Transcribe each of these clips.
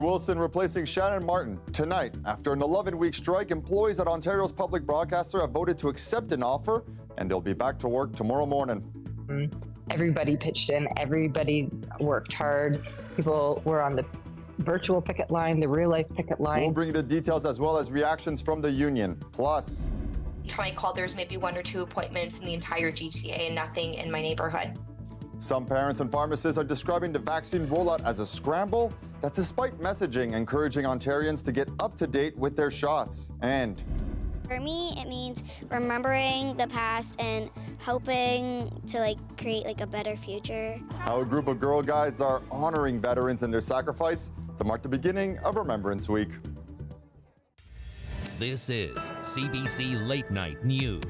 Wilson replacing Shannon Martin tonight. After an 11-week strike, employees at Ontario's public broadcaster have voted to accept an offer, and they'll be back to work tomorrow morning. Everybody pitched in, everybody worked hard. People were on the virtual picket line, the real-life picket line. We'll bring you the details as well as reactions from the union. Plus, to my call, there's maybe 1 or 2 appointments in the entire GTA and nothing in my neighborhood. some parents and pharmacists are describing the vaccine rollout as a scramble. That's despite messaging encouraging Ontarians to get up to date with their shots. And for me, it means remembering the past and hoping to create a better future. How a group of Girl Guides are honoring veterans and their sacrifice to mark the beginning of Remembrance Week. This is CBC Late Night News.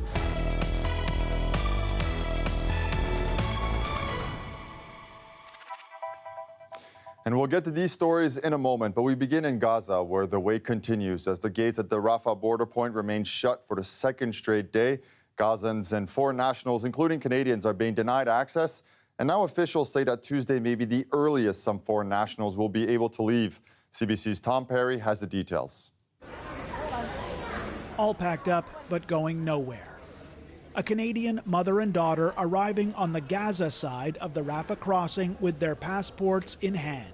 And we'll get to these stories in a moment, but we begin in Gaza, where the wait continues as the gates at the Rafah border point remain shut for the second straight day. Gazans and foreign nationals, including Canadians, are being denied access. And now officials say that Tuesday may be the earliest some foreign nationals will be able to leave. CBC's Tom Perry has the details. All packed up, but going nowhere. A Canadian mother and daughter arriving on the Gaza side of the Rafah crossing with their passports in hand.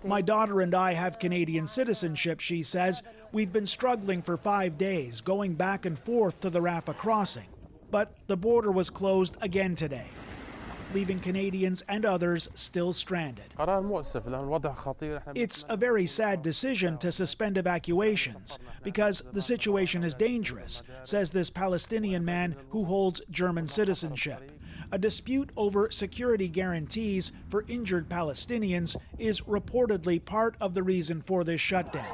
My daughter and I have Canadian citizenship, she says. We've been struggling for 5 days, going back and forth to the Rafah crossing. But the border was closed again today, leaving Canadians and others still stranded. It's a very sad decision to suspend evacuations because the situation is dangerous, says this Palestinian man who holds German citizenship. A dispute over security guarantees for injured Palestinians is reportedly part of the reason for this shutdown.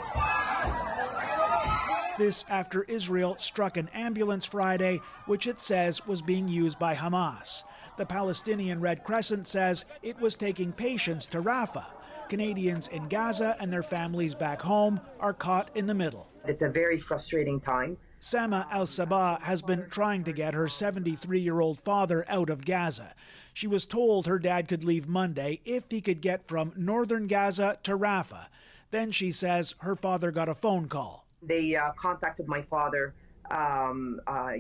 This after Israel struck an ambulance Friday, which it says was being used by Hamas. The Palestinian Red Crescent says it was taking patients to Rafah. Canadians in Gaza and their families back home are caught in the middle. It's a very frustrating time. Sama Al-Sabah has been trying to get her 73-year-old father out of Gaza. She was told her dad could leave Monday if he could get from northern Gaza to Rafah. Then she says her father got a phone call. They contacted my father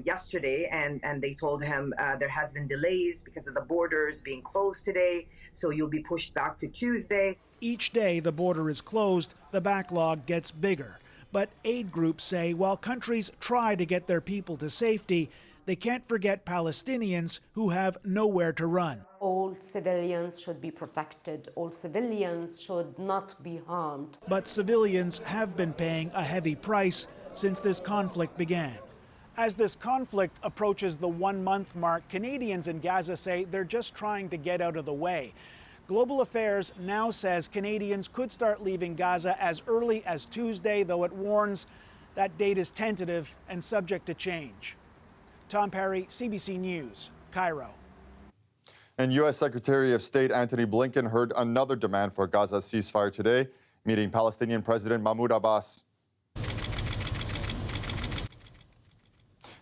yesterday and they told him there has been delays because of the borders being closed today, so you'll be pushed back to Tuesday. Each day the border is closed, the backlog gets bigger. But aid groups say while countries try to get their people to safety, they can't forget Palestinians who have nowhere to run. All civilians should be protected. All civilians should not be harmed. But civilians have been paying a heavy price since this conflict began. As this conflict approaches the 1-month mark, Canadians in Gaza say they're just trying to get out of the way. Global Affairs now says Canadians could start leaving Gaza as early as Tuesday, though it warns that date is tentative and subject to change. Tom Perry, CBC News, Cairo. And U.S. Secretary of State Antony Blinken heard another demand for a Gaza ceasefire today, meeting Palestinian President Mahmoud Abbas.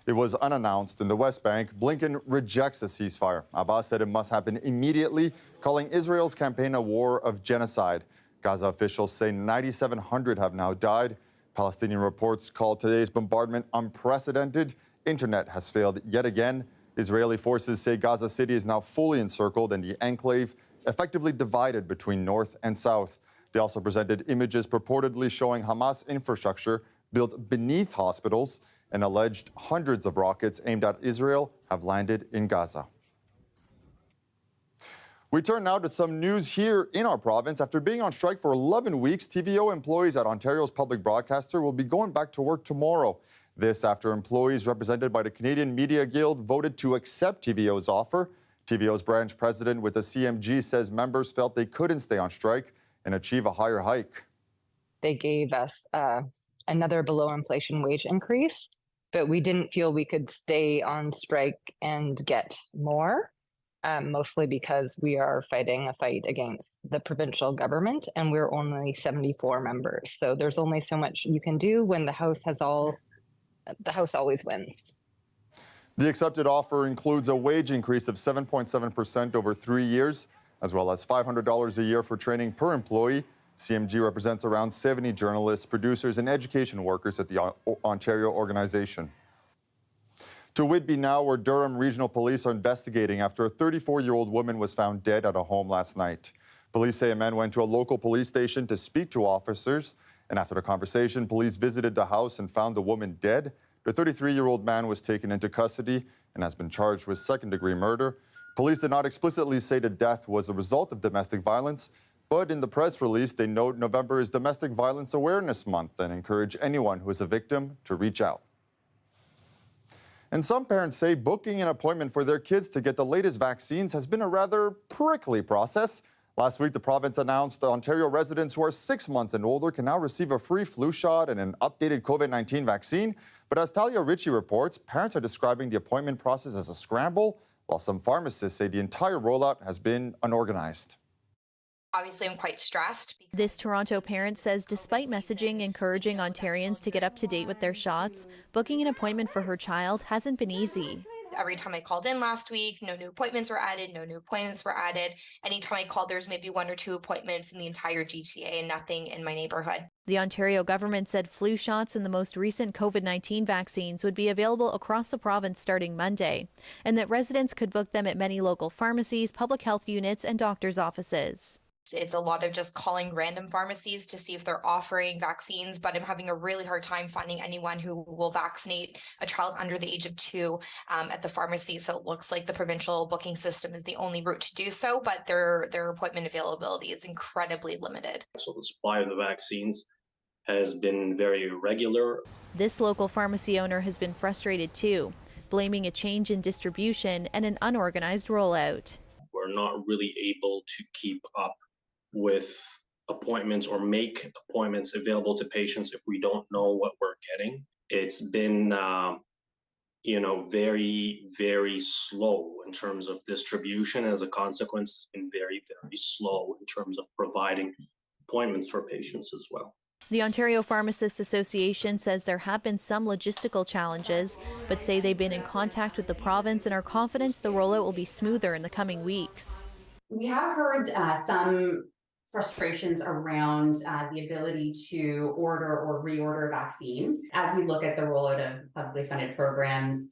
It was unannounced in the West Bank. Blinken rejects a ceasefire. Abbas said it must happen immediately, calling Israel's campaign a war of genocide. Gaza officials say 9,700 have now died. Palestinian reports call today's bombardment unprecedented. Internet has failed yet again. Israeli forces say Gaza City is now fully encircled and the enclave effectively divided between north and south. They also presented images purportedly showing Hamas infrastructure built beneath hospitals, and alleged hundreds of rockets aimed at Israel have landed in Gaza. We turn now to some news here in our province. After being on strike for 11 weeks, TVO employees at Ontario's public broadcaster will be going back to work tomorrow. This after employees represented by the Canadian Media Guild voted to accept TVO's offer. TVO's branch president with the CMG says members felt they couldn't stay on strike and achieve a higher hike. They gave us another below inflation wage increase, but we didn't feel we could stay on strike and get more, mostly because we are fighting a fight against the provincial government and we're only 74 members. So there's only so much you can do when the House always wins. The accepted offer includes a wage increase of 7.7% over 3 years, as well as $500 a year for training per employee. CMG represents around 70 journalists, producers, and education workers at the Ontario organization. To Whitby now, where Durham Regional Police are investigating after a 34-year-old woman was found dead at a home last night. Police say a man went to a local police station to speak to officers, and after the conversation, police visited the house and found the woman dead. The 33-year-old man was taken into custody and has been charged with second-degree murder. Police did not explicitly say the death was a result of domestic violence, but in the press release, they note November is Domestic Violence Awareness Month and encourage anyone who is a victim to reach out. And some parents say booking an appointment for their kids to get the latest vaccines has been a rather prickly process. Last week, the province announced Ontario residents who are 6 months and older can now receive a free flu shot and an updated COVID-19 vaccine. But as Talia Ritchie reports, parents are describing the appointment process as a scramble, while some pharmacists say the entire rollout has been unorganized. Obviously, I'm quite stressed. This Toronto parent says despite messaging encouraging Ontarians to get up to date with their shots, booking an appointment for her child hasn't been easy. Every time I called in last week, no new appointments were added, no new appointments were added. Anytime I called, there's maybe 1 or 2 appointments in the entire GTA and nothing in my neighborhood. The Ontario government said flu shots and the most recent COVID-19 vaccines would be available across the province starting Monday, and that residents could book them at many local pharmacies, public health units, and doctors' offices. It's a lot of just calling random pharmacies to see if they're offering vaccines, but I'm having a really hard time finding anyone who will vaccinate a child under the age of 2 at the pharmacy. So it looks like the provincial booking system is the only route to do so, but their appointment availability is incredibly limited. So the supply of the vaccines has been very irregular. This local pharmacy owner has been frustrated too, blaming a change in distribution and an unorganized rollout. We're not really able to keep up with appointments or make appointments available to patients if we don't know what we're getting. It's been, very, very slow in terms of distribution. As a consequence, it's been very, very slow in terms of providing appointments for patients as well. The Ontario Pharmacists Association says there have been some logistical challenges, but say they've been in contact with the province and are confident the rollout will be smoother in the coming weeks. We have heard some frustrations around the ability to order or reorder a vaccine. As we look at the rollout of publicly funded programs,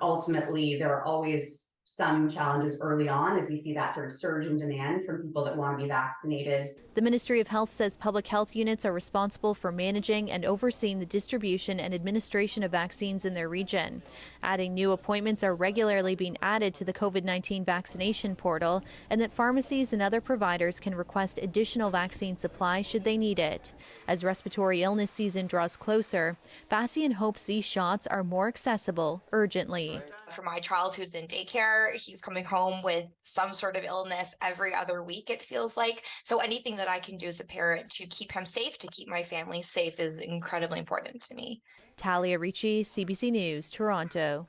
ultimately there are always some challenges early on as we see that sort of surge in demand from people that want to be vaccinated. The Ministry of Health says public health units are responsible for managing and overseeing the distribution and administration of vaccines in their region. Adding new appointments are regularly being added to the COVID-19 vaccination portal, and that pharmacies and other providers can request additional vaccine supply should they need it. As respiratory illness season draws closer, Bassian hopes these shots are more accessible urgently. For my child who's in daycare, he's coming home with some sort of illness every other week, it feels like. So anything that I can do as a parent to keep him safe, to keep my family safe, is incredibly important to me. Talia Ricci, CBC News, Toronto.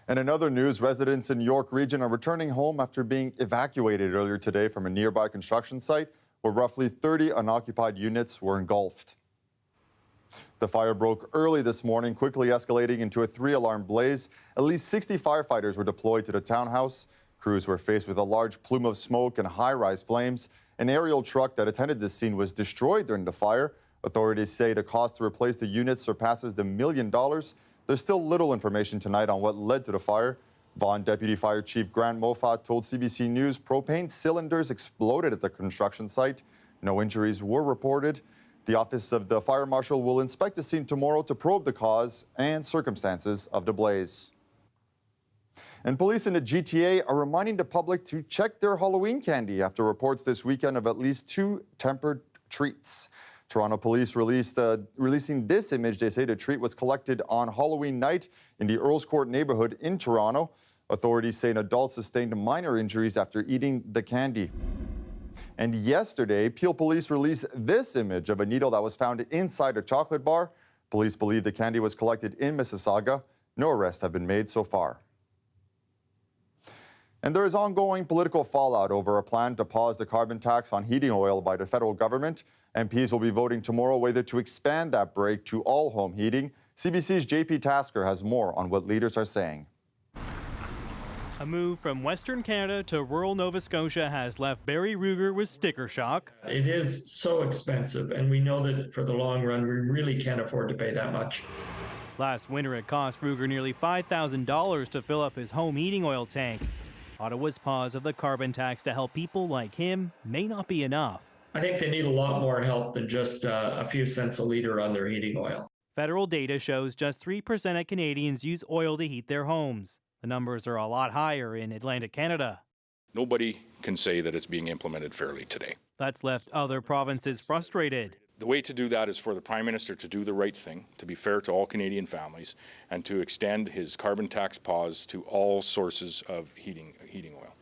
And in other news, residents in York Region are returning home after being evacuated earlier today from a nearby construction site where roughly 30 unoccupied units were engulfed. The fire broke early this morning, quickly escalating into a 3-alarm blaze. At least 60 firefighters were deployed to the townhouse. Crews were faced with a large plume of smoke and high-rise flames. An aerial truck that attended this scene was destroyed during the fire. Authorities say the cost to replace the unit surpasses the $1 million. There's still little information tonight on what led to the fire. Vaughan Deputy Fire Chief Grant Moffat told CBC News propane cylinders exploded at the construction site. No injuries were reported. The Office of the Fire Marshal will inspect the scene tomorrow to probe the cause and circumstances of the blaze. And police in the GTA are reminding the public to check their Halloween candy after reports this weekend of at least 2 tempered treats. Toronto police releasing this image. They say the treat was collected on Halloween night in the Earls Court neighborhood in Toronto. Authorities say an adult sustained minor injuries after eating the candy. And yesterday, Peel Police released this image of a needle that was found inside a chocolate bar. Police believe the candy was collected in Mississauga. No arrests have been made so far. And there is ongoing political fallout over a plan to pause the carbon tax on heating oil by the federal government. MPs will be voting tomorrow whether to expand that break to all home heating. CBC's JP Tasker has more on what leaders are saying. A move from Western Canada to rural Nova Scotia has left Barry Ruger with sticker shock. It is so expensive, and we know that for the long run, we really can't afford to pay that much. Last winter, it cost Ruger nearly $5,000 to fill up his home heating oil tank. Ottawa's pause of the carbon tax to help people like him may not be enough. I think they need a lot more help than just a few cents a liter on their heating oil. Federal data shows just 3% of Canadians use oil to heat their homes. The numbers are a lot higher in Atlantic Canada. Nobody can say that it's being implemented fairly today. That's left other provinces frustrated. The way to do that is for the Prime Minister to do the right thing, to be fair to all Canadian families, and to extend his carbon tax pause to all sources of heating oil.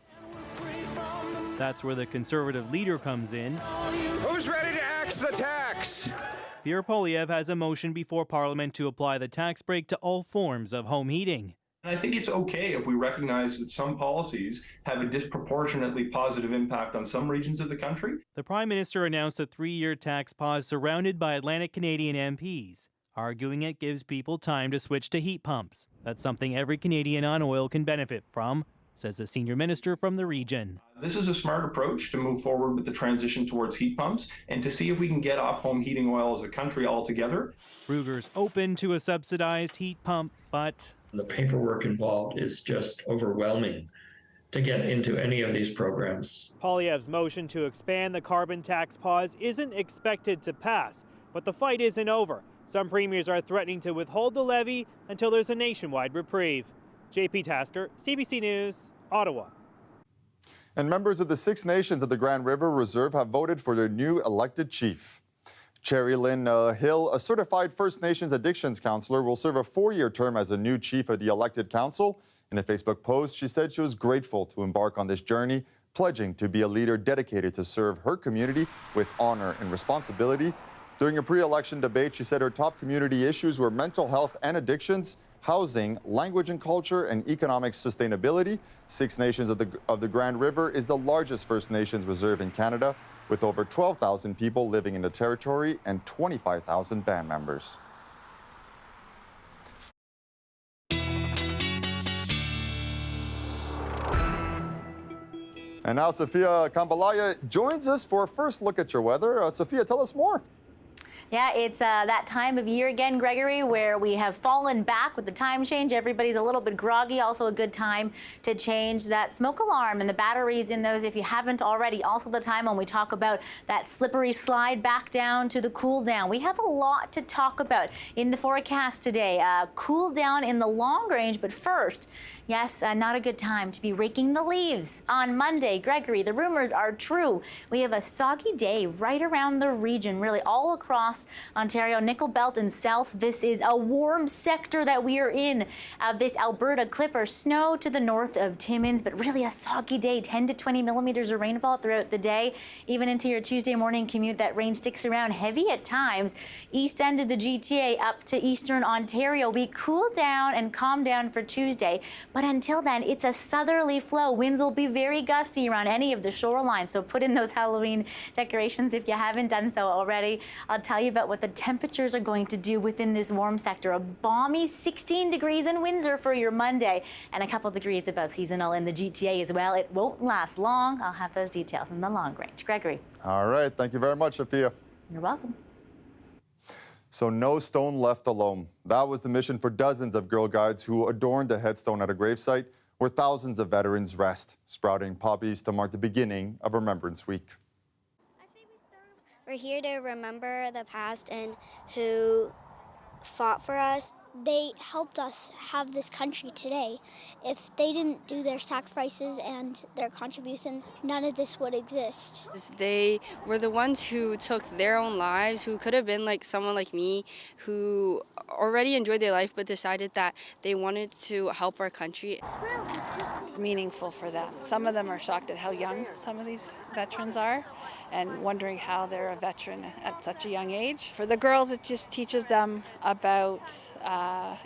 That's where the Conservative leader comes in. Who's ready to axe the tax? Pierre Poilievre has a motion before Parliament to apply the tax break to all forms of home heating. I think it's okay if we recognize that some policies have a disproportionately positive impact on some regions of the country. The Prime Minister announced a 3-year tax pause surrounded by Atlantic Canadian MPs, arguing it gives people time to switch to heat pumps. That's something every Canadian on oil can benefit from, says a senior minister from the region. This is a smart approach to move forward with the transition towards heat pumps and to see if we can get off home heating oil as a country altogether. Ruger's open to a subsidized heat pump, but the paperwork involved is just overwhelming to get into any of these programs. Poilievre's motion to expand the carbon tax pause isn't expected to pass, but the fight isn't over. Some premiers are threatening to withhold the levy until there's a nationwide reprieve. JP Tasker, CBC News, Ottawa. And members of the Six Nations of the Grand River Reserve have voted for their new elected chief. Cherry Lynn Hill, a certified First Nations addictions counselor, will serve a 4-year term as the new chief of the elected council. In a Facebook post, she said she was grateful to embark on this journey, pledging to be a leader dedicated to serve her community with honor and responsibility. During a pre-election debate, she said her top community issues were mental health and addictions, housing, language and culture, and economic sustainability. Six Nations of the Grand River is the largest First Nations reserve in Canada, with over 12,000 people living in the territory and 25,000 band members. And now Sophia Kambalaya joins us for a first look at your weather. Sophia, tell us more. Yeah, it's that time of year again, Gregory, where we have fallen back with the time change. Everybody's a little bit groggy. Also a good time to change that smoke alarm and the batteries in those if you haven't already. Also the time when we talk about that slippery slide back down to the cool down. We have a lot to talk about in the forecast today. Cool down in the long range, but first, yes, not a good time to be raking the leaves. On Monday, Gregory, the rumors are true. We have a soggy day right around the region, really all across Ontario, Nickel Belt and South. This is a warm sector that we are in. This Alberta Clipper snow to the north of Timmins, but really a soggy day, 10 to 20 millimeters of rainfall throughout the day. Even into your Tuesday morning commute, that rain sticks around heavy at times. East end of the GTA up to eastern Ontario. We cool down and calm down for Tuesday, but until then, it's a southerly flow. Winds will be very gusty around any of the shorelines, so put in those Halloween decorations if you haven't done so already. I'll tell you about what the temperatures are going to do within this warm sector. A balmy 16 degrees in Windsor for your Monday and a couple degrees above seasonal in the GTA as well. It won't last long. I'll have those details in the long range. Gregory. All right. Thank you very much, Sophia. You're welcome. So no stone left alone. That was the mission for dozens of Girl Guides who adorned a headstone at a gravesite where thousands of veterans rest, sprouting poppies to mark the beginning of Remembrance Week. We're here to remember the past and who fought for us. They helped us have this country today. If they didn't do their sacrifices and their contribution, none of this would exist. They were the ones who took their own lives, who could have been like someone like me, who already enjoyed their life but decided that they wanted to help our country. It's meaningful for them. Some of them are shocked at how young some of these veterans are and wondering how they're a veteran at such a young age. For the girls, it just teaches them about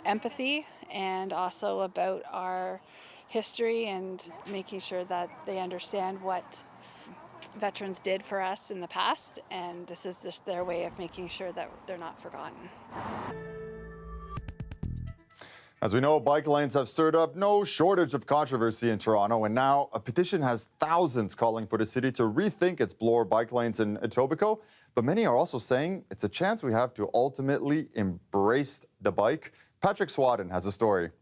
empathy and also about our history and making sure that they understand what veterans did for us in the past, and this is just their way of making sure that they're not forgotten. As we know, bike lanes have stirred up no shortage of controversy in Toronto, and now a petition has thousands calling for the city to rethink its Bloor bike lanes in Etobicoke. But many are also saying it's a chance we have to ultimately embrace the bike. Patrick Swadden has a story.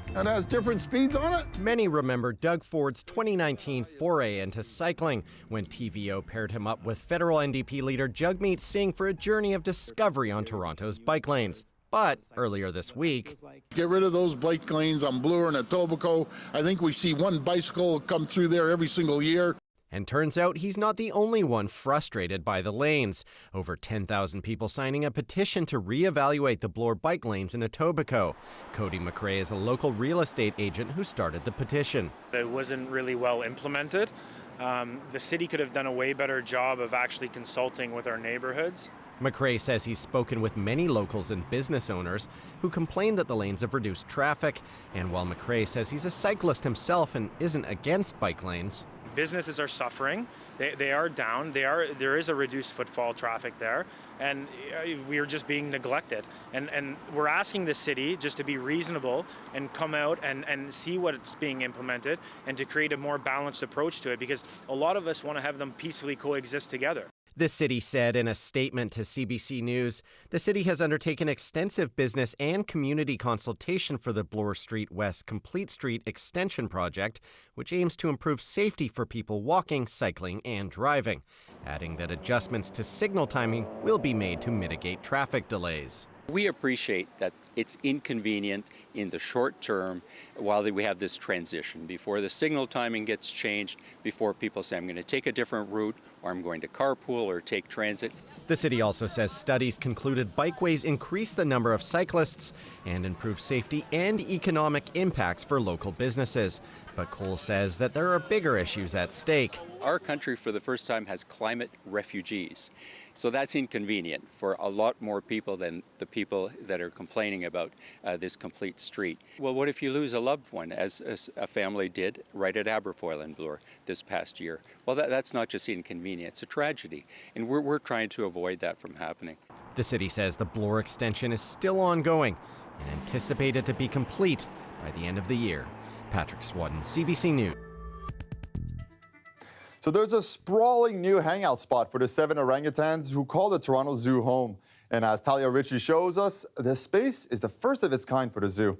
It has different speeds on it. Many remember Doug Ford's 2019 foray into cycling when TVO paired him up with federal NDP leader Jagmeet Singh for a journey of discovery on Toronto's bike lanes. But earlier this week, get rid of those bike lanes on Bloor and Etobicoke. I think we see one bicycle come through there every single year. And turns out he's not the only one frustrated by the lanes. Over 10,000 people signing a petition to reevaluate the Bloor bike lanes in Etobicoke. Cody McRae is a local real estate agent who started the petition. It wasn't really well implemented. The city could have done a way better job of actually consulting with our neighborhoods. McRae says he's spoken with many locals and business owners who complain that the lanes have reduced traffic. And while McRae says he's a cyclist himself and isn't against bike lanes, businesses are suffering. They are down. There is a reduced footfall traffic there, and we are just being neglected. And we're asking the city just to be reasonable and come out and see what's being implemented and to create a more balanced approach to it, because a lot of us want to have them peacefully coexist together. the city said in a statement to CBC News, the city has undertaken extensive business and community consultation for the Bloor Street West Complete Street Extension project, which aims to improve safety for people walking, cycling, and driving, adding that adjustments to signal timing will be made to mitigate traffic delays. We appreciate that it's inconvenient in the short term while we have this transition, before the signal timing gets changed, before people say, I'm going to take a different route, or I'm going to carpool or take transit. The city also says studies concluded bikeways increase the number of cyclists and improve safety and economic impacts for local businesses. But Cole says that there are bigger issues at stake. Our country, for the first time, has climate refugees. So that's inconvenient for a lot more people than the people that are complaining about this complete street. Well, what if you lose a loved one, as a family did right at Aberfoyle in Bloor this past year? Well, that's not just inconvenient, it's a tragedy. And we're trying to avoid that from happening. The city says the Bloor extension is still ongoing and anticipated to be complete by the end of the year. Patrick Swadden, CBC News. So there's a sprawling new hangout spot for the 7 orangutans who call the Toronto Zoo home. And as Talia Ritchie shows us, the space is the first of its kind for the zoo.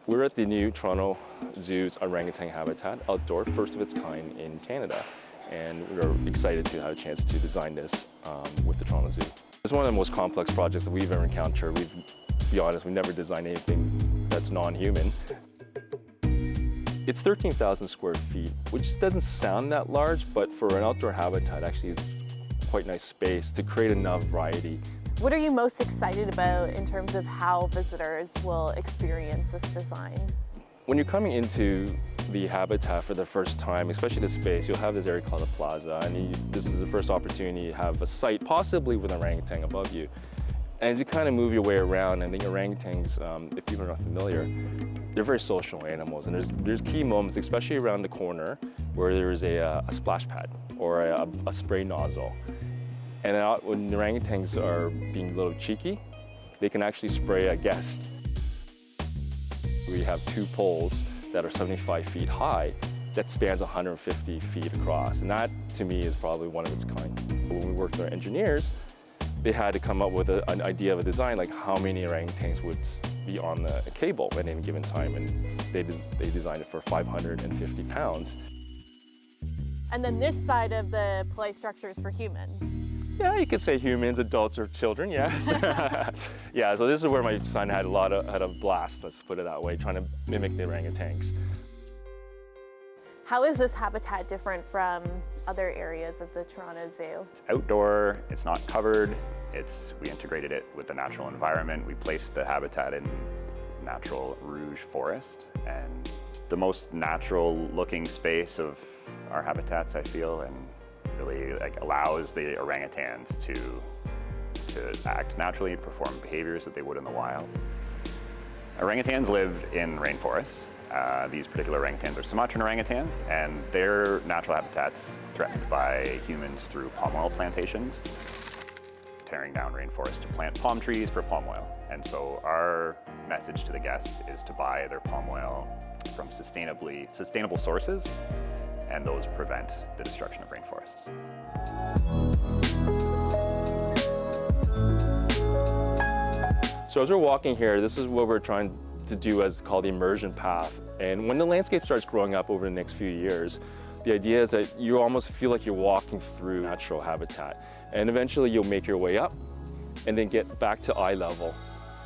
We're at the new Toronto Zoo's orangutan habitat, outdoor, first of its kind in Canada. And we're excited to have a chance to design this with the Toronto Zoo. It's one of the most complex projects that we've ever encountered. To be honest, we've never designed anything that's non-human. It's 13,000 square feet, which doesn't sound that large, but for an outdoor habitat, actually is quite nice space to create enough variety. What are you most excited about in terms of how visitors will experience this design? When you're coming into the habitat for the first time, especially the space, you'll have this area called a plaza, and this is the first opportunity to have a site, possibly with an orangutan above you. And as you kind of move your way around, and the orangutans, if people are not familiar, they're very social animals, and there's key moments, especially around the corner, where there is a splash pad or a spray nozzle. And when the orangutans are being a little cheeky, they can actually spray a guest. We have 2 poles that are 75 feet high that spans 150 feet across, and that, to me, is probably one of its kind. When we worked with our engineers, they had to come up with an idea of a design, like how many orangutans would be on the cable at any given time, and they designed it for 550 pounds. And then this side of the play structure is for humans. Yeah, you could say humans, adults, or children, yes. Yeah, so this is where my son had a blast, let's put it that way, trying to mimic the orangutans. How is this habitat different from other areas of the Toronto Zoo? It's outdoor, it's not covered, we integrated it with the natural environment. We placed the habitat in natural rouge forest, and the most natural looking space of our habitats, I feel, and really allows the orangutans to act naturally, perform behaviors that they would in the wild. Orangutans live in rainforests. These particular orangutans are Sumatran orangutans, and their natural habitats threatened by humans through palm oil plantations. tearing down rainforests to plant palm trees for palm oil. And so our message to the guests is to buy their palm oil from sustainable sources, and those prevent the destruction of rainforests. So as we're walking here, this is what we're trying to do as called the immersion path. And when the landscape starts growing up over the next few years, the idea is that you almost feel like you're walking through natural habitat. And eventually you'll make your way up and then get back to eye level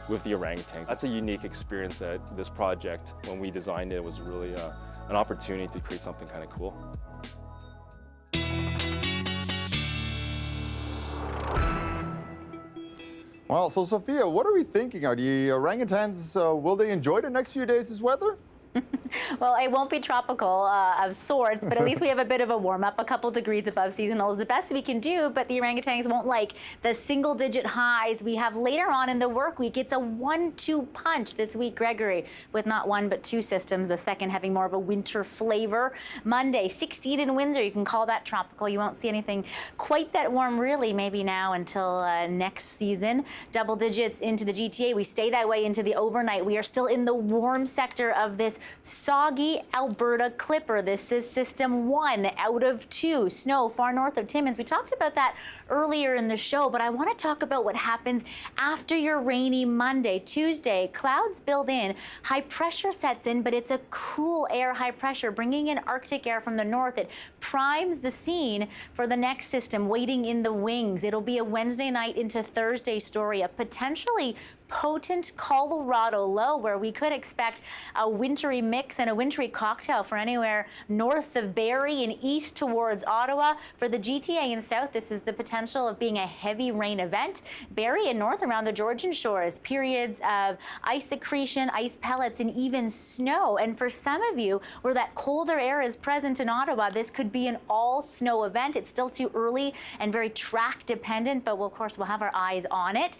with the orangutans. That's a unique experience that this project, when we designed it, was really an opportunity to create something kind of cool. Well, so Sophia, what are we thinking? Are the orangutans, will they enjoy the next few days' weather? Well, it won't be tropical of sorts, but at least we have a bit of a warm-up. A couple degrees above seasonal is the best we can do, but the orangutans won't like the single-digit highs we have later on in the work week. It's a 1-2 punch this week, Gregory, with not one but two systems, the second having more of a winter flavor. Monday, 16 in Windsor. You can call that tropical. You won't see anything quite that warm, really, maybe now until next season. Double digits into the GTA. We stay that way into the overnight. We are still in the warm sector of this soggy Alberta Clipper. This is system 1 out of 2. Snow far north of Timmins. We talked about that earlier in the show, but I want to talk about what happens after your rainy Monday. Tuesday, clouds build in, high pressure sets in, but it's a cool air high pressure, bringing in Arctic air from the north. It primes the scene for the next system waiting in the wings. It'll be a Wednesday night into Thursday story, a potentially potent Colorado low where we could expect a wintry mix and a wintry cocktail for anywhere north of Barrie and east towards Ottawa. For the GTA and south, this is the potential of being a heavy rain event. Barrie and north around the Georgian shores, periods of ice accretion, ice pellets, and even snow. And for some of you, where that colder air is present in Ottawa, this could be an all snow event. It's still too early and very track dependent, but of course we'll have our eyes on it.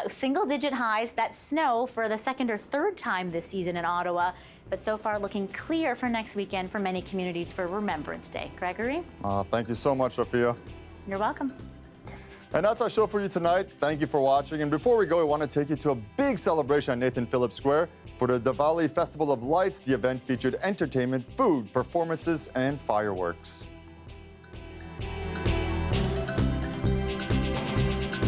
Single-digit highs, that snow for the second or third time this season in Ottawa, but so far looking clear for next weekend for many communities for Remembrance Day. Gregory? Thank you so much, Sophia. You're welcome. And that's our show for you tonight. Thank you for watching. And before we go, we want to take you to a big celebration at Nathan Phillips Square. For the Diwali Festival of Lights, the event featured entertainment, food, performances, and fireworks.